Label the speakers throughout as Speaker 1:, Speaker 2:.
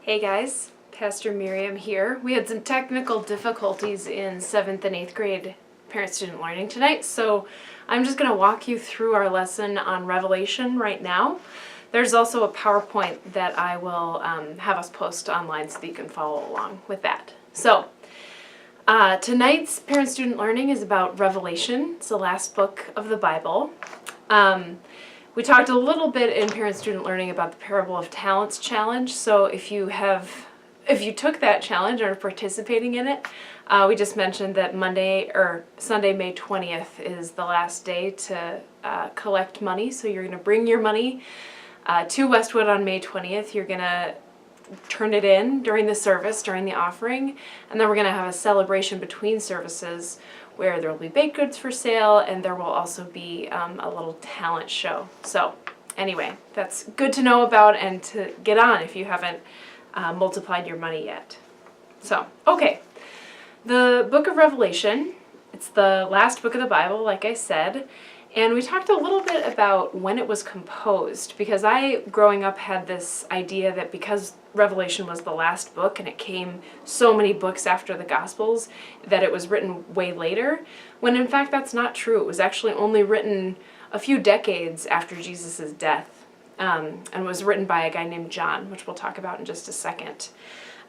Speaker 1: Hey guys, Pastor Miriam here. We had some technical difficulties in 7th and 8th grade parent-student learning tonight, so I'm just going to walk you through our lesson on Revelation right now. There's also a PowerPoint that I will have us post online so that you can follow along with that. So, tonight's parent-student learning is about Revelation. It's the last book of the Bible. We talked a little bit in parent-student learning about the Parable of Talents challenge, so if you took that challenge or are participating in it, we just mentioned that Sunday, May 20th is the last day to collect money, so you're going to bring your money to Westwood on May 20th. You're going to turn it in during the service, during the offering, and then we're going to have a celebration between services where there will be baked goods for sale, and there will also be a little talent show. So anyway, that's good to know about and to get on if you haven't multiplied your money yet. So, okay, the book of Revelation, it's the last book of the Bible, like I said, and we talked a little bit about when it was composed, because I, growing up, had this idea that because Revelation was the last book and it came so many books after the Gospels, that it was written way later, when in fact that's not true. It was actually only written a few decades after Jesus' death, and was written by a guy named John, which we'll talk about in just a second.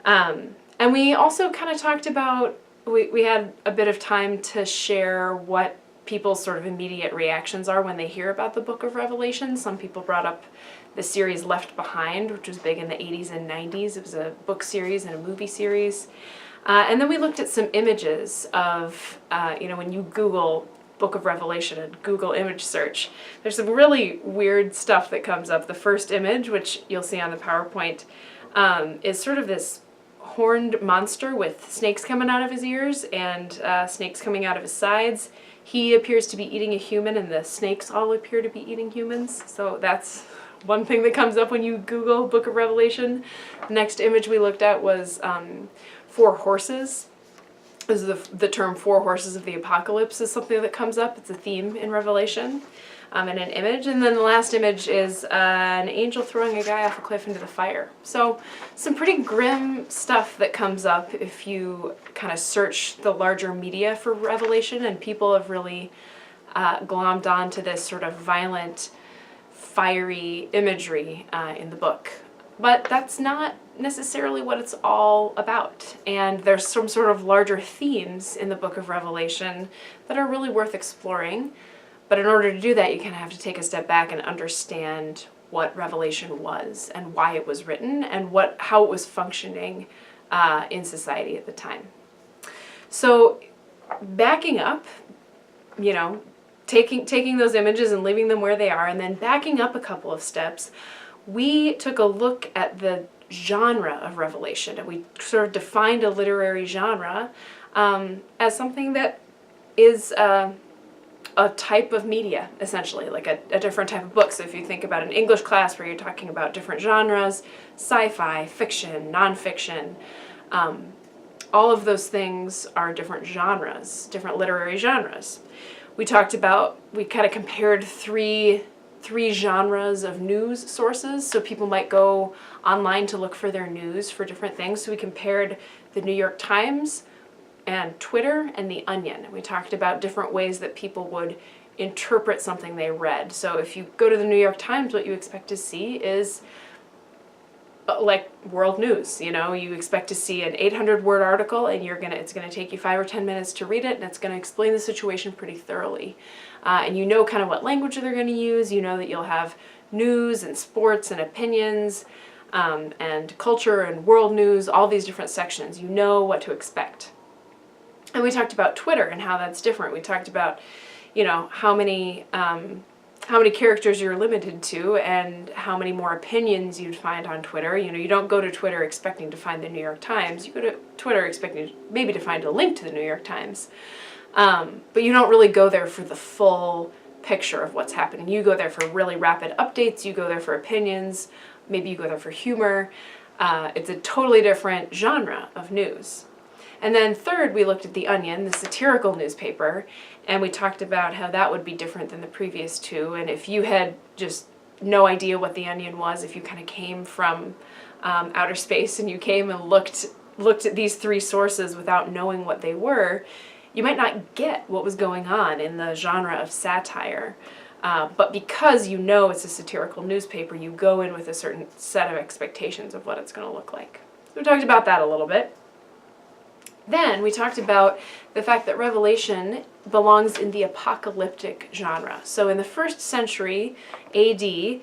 Speaker 1: And we also kind of talked about, we had a bit of time to share what people's sort of immediate reactions are when they hear about the book of Revelation. Some people brought up the series Left Behind, which was big in the 80s and 90s. It was a book series and a movie series. And then we looked at some images of, when you Google Book of Revelation and Google image search, there's some really weird stuff that comes up. The first image, which you'll see on the PowerPoint, is sort of this horned monster with snakes coming out of his ears and snakes coming out of his sides. He appears to be eating a human, and the snakes all appear to be eating humans. So that's one thing that comes up when you Google Book of Revelation. The next image we looked at was 4 horses. This is the term 4 horses of the apocalypse is something that comes up. It's a theme in Revelation in an image. And then the last image is an angel throwing a guy off a cliff into the fire. So some pretty grim stuff that comes up if you kind of search the larger media for Revelation, and people have really glommed on to this sort of violent, fiery imagery in the book. But that's not necessarily what it's all about. And there's some sort of larger themes in the book of Revelation that are really worth exploring. But in order to do that, you kind of have to take a step back and understand what Revelation was and why it was written and how it was functioning in society at the time. So backing up, taking those images and leaving them where they are, and then backing up a couple of steps, we took a look at the genre of Revelation, and we sort of defined a literary genre as something that is a type of media, essentially, like a different type of book. So if you think about an English class where you're talking about different genres, sci-fi, fiction, nonfiction, all of those things are different genres, different literary genres. We kind of compared three genres of news sources, so people might go online to look for their news for different things. So we compared the New York Times and Twitter and The Onion. And we talked about different ways that people would interpret something they read. So if you go to the New York Times, what you expect to see is like world news. You expect to see an 800-word article, and it's going to take you 5 or 10 minutes to read it, and it's going to explain the situation pretty thoroughly. And kind of what language they're going to use. That you'll have news and sports and opinions and culture and world news, all these different sections. You know what to expect. And we talked about Twitter and how that's different. We talked about, how many characters you're limited to and how many more opinions you'd find on Twitter. You don't go to Twitter expecting to find the New York Times. You go to Twitter expecting maybe to find a link to the New York Times. But you don't really go there for the full picture of what's happening. You go there for really rapid updates. You go there for opinions. Maybe you go there for humor. It's a totally different genre of news. And then third, we looked at The Onion, the satirical newspaper, and we talked about how that would be different than the previous two. And if you had just no idea what The Onion was, if you kind of came from outer space and you came and looked at these three sources without knowing what they were, you might not get what was going on in the genre of satire. But because you know it's a satirical newspaper, you go in with a certain set of expectations of what it's going to look like. So we talked about that a little bit. Then we talked about the fact that Revelation belongs in the apocalyptic genre. So in the 1st century AD,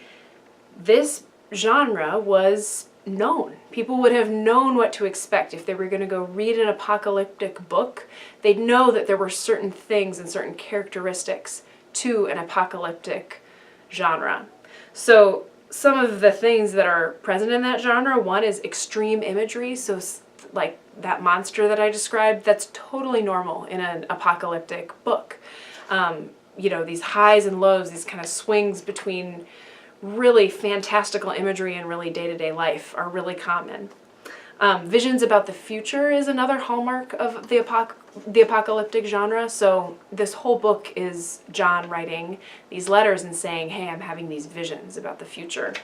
Speaker 1: this genre was known. People would have known what to expect. If they were going to go read an apocalyptic book, they'd know that there were certain things and certain characteristics to an apocalyptic genre. So some of the things that are present in that genre, one is extreme imagery. So like that monster that I described, that's totally normal in an apocalyptic book. These highs and lows, these kind of swings between really fantastical imagery and really day-to-day life are really common. Visions about the future is another hallmark of the apocalyptic genre. So this whole book is John writing these letters and saying, hey, I'm having these visions about the future.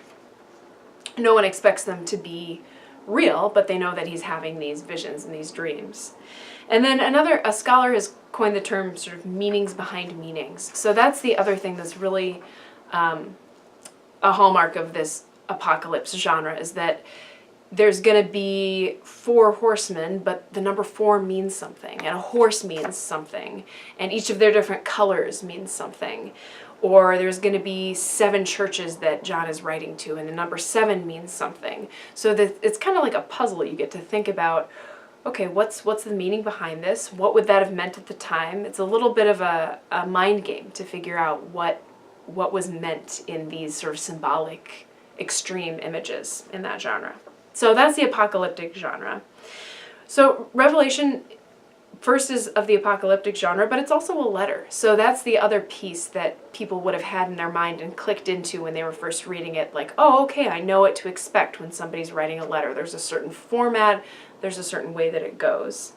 Speaker 1: No one expects them to be real, but they know that he's having these visions and these dreams. And then a scholar has coined the term sort of meanings behind meanings. So that's the other thing that's really a hallmark of this apocalypse genre, is that there's going to be 4 horsemen, but the number 4 means something, and a horse means something, and each of their different colors means something. Or there's going to be 7 churches that John is writing to, and the number 7 means something. So that it's kind of like a puzzle. You get to think about, okay, what's the meaning behind this? What would that have meant at the time? It's a little bit of a mind game to figure out what was meant in these sort of symbolic, extreme images in that genre. So that's the apocalyptic genre. So Revelation first is of the apocalyptic genre, but it's also a letter. So that's the other piece that people would have had in their mind and clicked into when they were first reading it. Like, oh, okay, I know what to expect when somebody's writing a letter. There's a certain format, there's a certain way that it goes.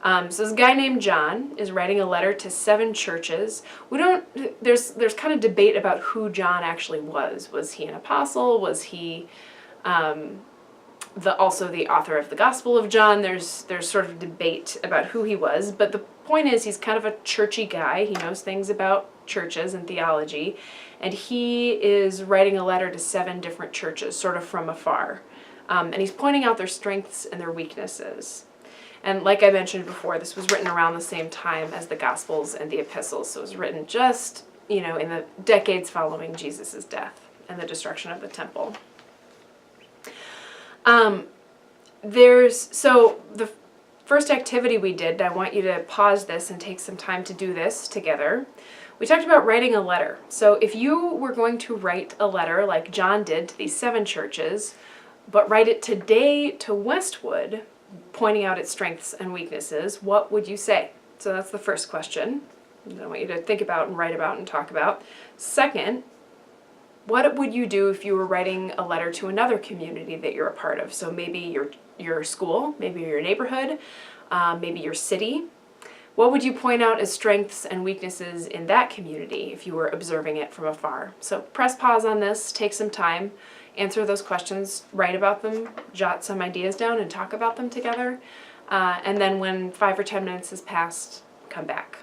Speaker 1: So this guy named John is writing a letter to 7 churches. There's kind of debate about who John actually was. Was he an apostle? Was he also the author of the Gospel of John? There's sort of debate about who he was, but the point is he's kind of a churchy guy. He knows things about churches and theology, and he is writing a letter to 7 different churches, sort of from afar. And he's pointing out their strengths and their weaknesses. And like I mentioned before, this was written around the same time as the Gospels and the Epistles, so it was written just, in the decades following Jesus' death and the destruction of the temple. So the first activity we did, I want you to pause this and take some time to do this together. We talked about writing a letter. So if you were going to write a letter like John did to these 7 churches, but write it today to Westwood, pointing out its strengths and weaknesses, what would you say? So that's the first question I want you to think about and write about and talk about. Second, what would you do if you were writing a letter to another community that you're a part of? So maybe your school, maybe your neighborhood, maybe your city. What would you point out as strengths and weaknesses in that community if you were observing it from afar? So press pause on this, take some time, answer those questions, write about them, jot some ideas down and talk about them together. And then when 5 or 10 minutes has passed, come back.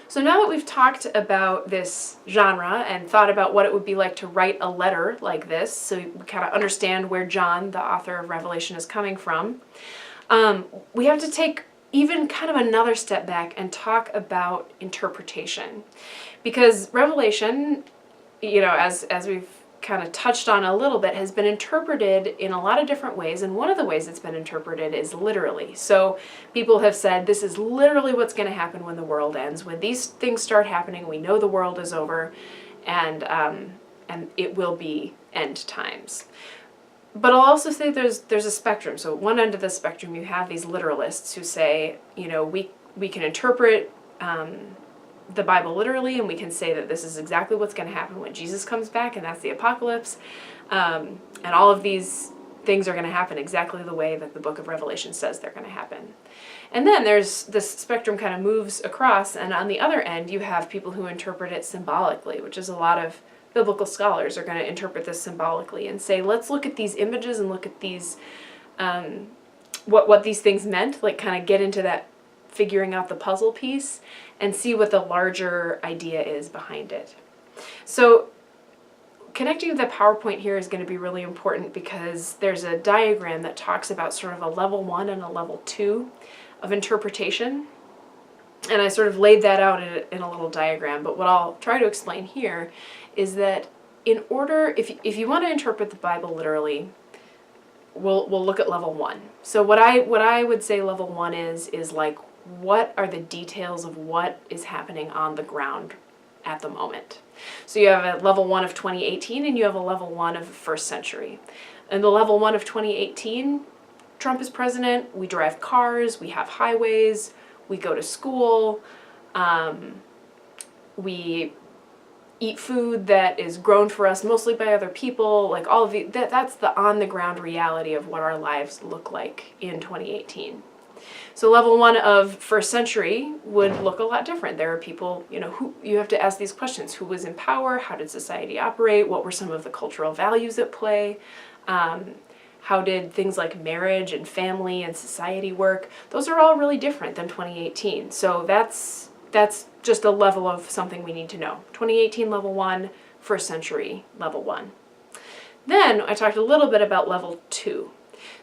Speaker 1: So now that we've talked about this genre and thought about what it would be like to write a letter like this, so we kind of understand where John, the author of Revelation, is coming from, we have to take even kind of another step back and talk about interpretation. Because Revelation, as we've kind of touched on a little bit, has been interpreted in a lot of different ways, and one of the ways it's been interpreted is literally. So people have said this is literally what's going to happen when the world ends. When these things start happening, we know the world is over, and it will be end times. But I'll also say there's a spectrum. So at one end of the spectrum, you have these literalists who say, we can interpret the Bible literally, and we can say that this is exactly what's going to happen when Jesus comes back, and that's the apocalypse. And all of these things are going to happen exactly the way that the book of Revelation says they're going to happen. And then there's this spectrum kind of moves across, and on the other end you have people who interpret it symbolically, which is a lot of biblical scholars are going to interpret this symbolically and say, let's look at these images and look at these, what these things meant, like kind of get into that figuring out the puzzle piece and see what the larger idea is behind it. So connecting to the PowerPoint here is going to be really important because there's a diagram that talks about sort of a level 1 and a level 2 of interpretation. And I sort of laid that out in a little diagram, but what I'll try to explain here is that in order, if you want to interpret the Bible literally, we'll look at level 1. So what I would say level 1 is like, what are the details of what is happening on the ground at the moment? So you have a level 1 of 2018 and you have a level 1 of the first century. In the level 1 of 2018, Trump is president, we drive cars, we have highways, we go to school, we eat food that is grown for us mostly by other people, like all of the, that's the on-the-ground reality of what our lives look like in 2018. So level 1 of first century would look a lot different. There are people, who you have to ask these questions. Who was in power? How did society operate? What were some of the cultural values at play? How did things like marriage and family and society work? Those are all really different than 2018. So that's just a level of something we need to know. 2018 level 1, first century level 1. Then I talked a little bit about level 2.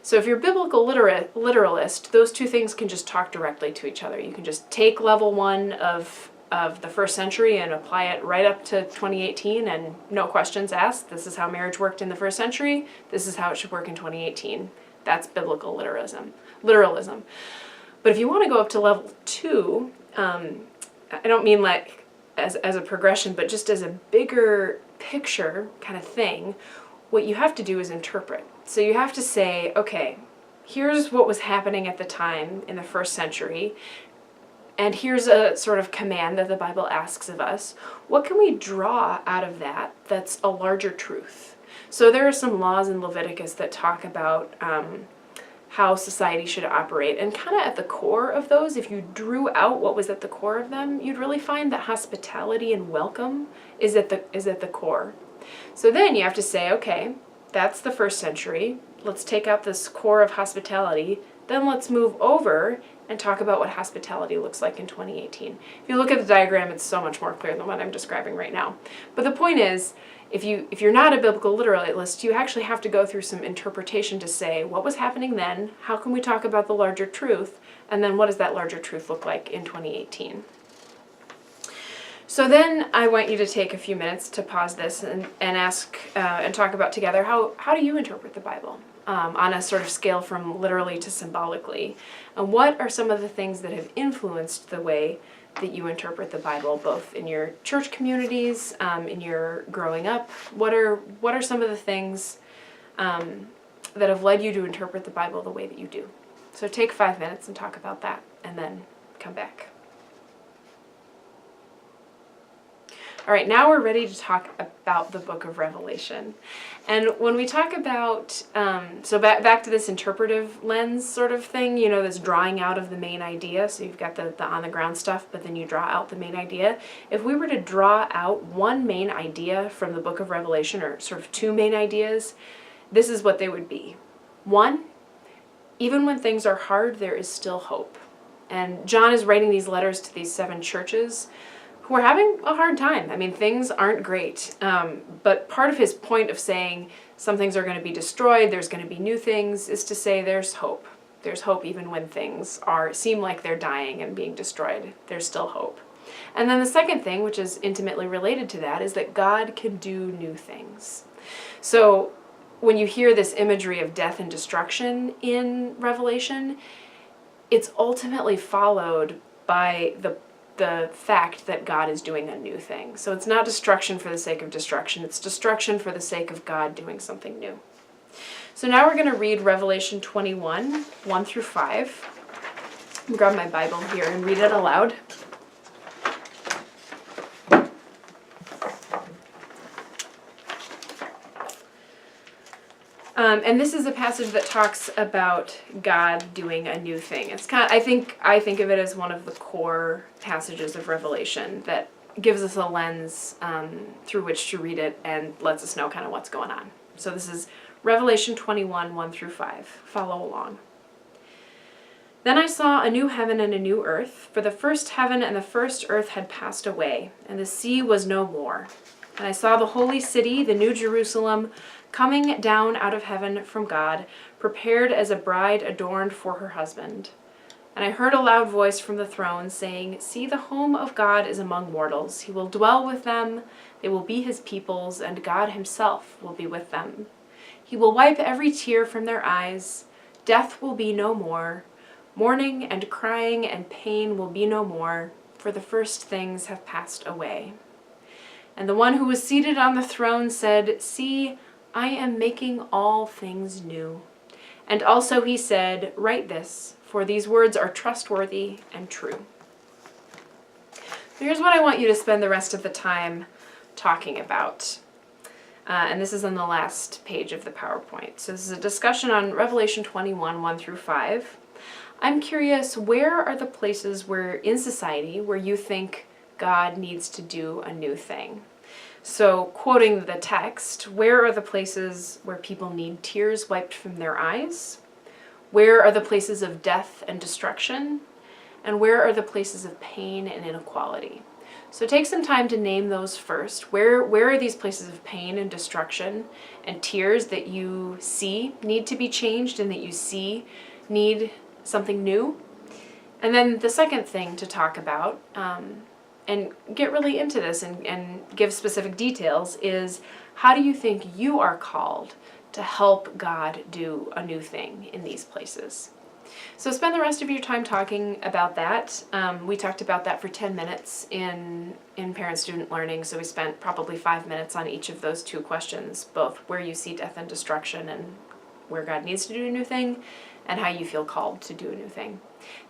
Speaker 1: So if you're biblical literalist, those two things can just talk directly to each other. You can just take level 1 of the first century and apply it right up to 2018 and no questions asked. This is how marriage worked in the first century. This is how it should work in 2018. That's biblical literalism. But if you want to go up to level 2, I don't mean like as a progression, but just as a bigger picture kind of thing, what you have to do is interpret. So you have to say, okay, here's what was happening at the time in the first century, and here's a sort of command that the Bible asks of us. What can we draw out of that that's a larger truth? So there are some laws in Leviticus that talk about how society should operate, and kind of at the core of those, if you drew out what was at the core of them, you'd really find that hospitality and welcome is at the core. So then you have to say, okay, that's the first century. Let's take out this core of hospitality. Then let's move over and talk about what hospitality looks like in 2018. If you look at the diagram, it's so much more clear than what I'm describing right now. But the point is, if you're not a biblical literalist, you actually have to go through some interpretation to say, what was happening then? How can we talk about the larger truth? And then what does that larger truth look like in 2018? So then I want you to take a few minutes to pause this and ask and talk about together, how do you interpret the Bible on a sort of scale from literally to symbolically? And what are some of the things that have influenced the way that you interpret the Bible, both in your church communities, in your growing up? What are some of the things that have led you to interpret the Bible the way that you do? So take 5 minutes and talk about that, and then come back. All right, now we're ready to talk about the book of Revelation. And when we talk about, so back to this interpretive lens sort of thing, this drawing out of the main idea. So you've got the on-the-ground stuff, but then you draw out the main idea. If we were to draw out one main idea from the book of Revelation, or sort of two main ideas, this is what they would be. One, even when things are hard, there is still hope. And John is writing these letters to these 7 churches who are having a hard time. I mean, things aren't great. But part of his point of saying some things are going to be destroyed, there's going to be new things, is to say there's hope. There's hope even when things seem like they're dying and being destroyed. There's still hope. And then the second thing, which is intimately related to that, is that God can do new things. So when you hear this imagery of death and destruction in Revelation, it's ultimately followed by the fact that God is doing a new thing. So it's not destruction for the sake of destruction, it's destruction for the sake of God doing something new. So now we're going to read Revelation 21, 1 through 5. I'll grab my Bible here and read it aloud. And this is a passage that talks about God doing a new thing. It's kind of, I think of it as one of the core passages of Revelation that gives us a lens through which to read it and lets us know kind of what's going on. So this is Revelation 21, 1 through 5. Follow along. Then I saw a new heaven and a new earth, for the first heaven and the first earth had passed away, and the sea was no more. And I saw the holy city, the new Jerusalem, coming down out of heaven from God, prepared as a bride adorned for her husband. And I heard a loud voice from the throne saying, "See, the home of God is among mortals. He will dwell with them, they will be his peoples, and God himself will be with them. He will wipe every tear from their eyes. Death will be no more. Mourning and crying and pain will be no more, for the first things have passed away." And the one who was seated on the throne said, "See, I am making all things new." And also he said, "Write this, for these words are trustworthy and true." Here's what I want you to spend the rest of the time talking about. And this is on the last page of the PowerPoint. So this is a discussion on Revelation 21, 1 through 5. I'm curious, where are the places where in society where you think God needs to do a new thing? So, quoting the text, where are the places where people need tears wiped from their eyes? Where are the places of death and destruction? And where are the places of pain and inequality? So take some time to name those first. Where are these places of pain and destruction and tears that you see need to be changed and that you see need something new? And then the second thing to talk about, and get really into this and give specific details, is how do you think you are called to help God do a new thing in these places? So spend the rest of your time talking about that. We talked about that for 10 minutes in parent-student learning, so we spent probably 5 minutes on each of those two questions, both where you see death and destruction and where God needs to do a new thing, and how you feel called to do a new thing.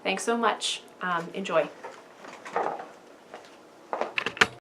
Speaker 1: Thanks so much. Enjoy.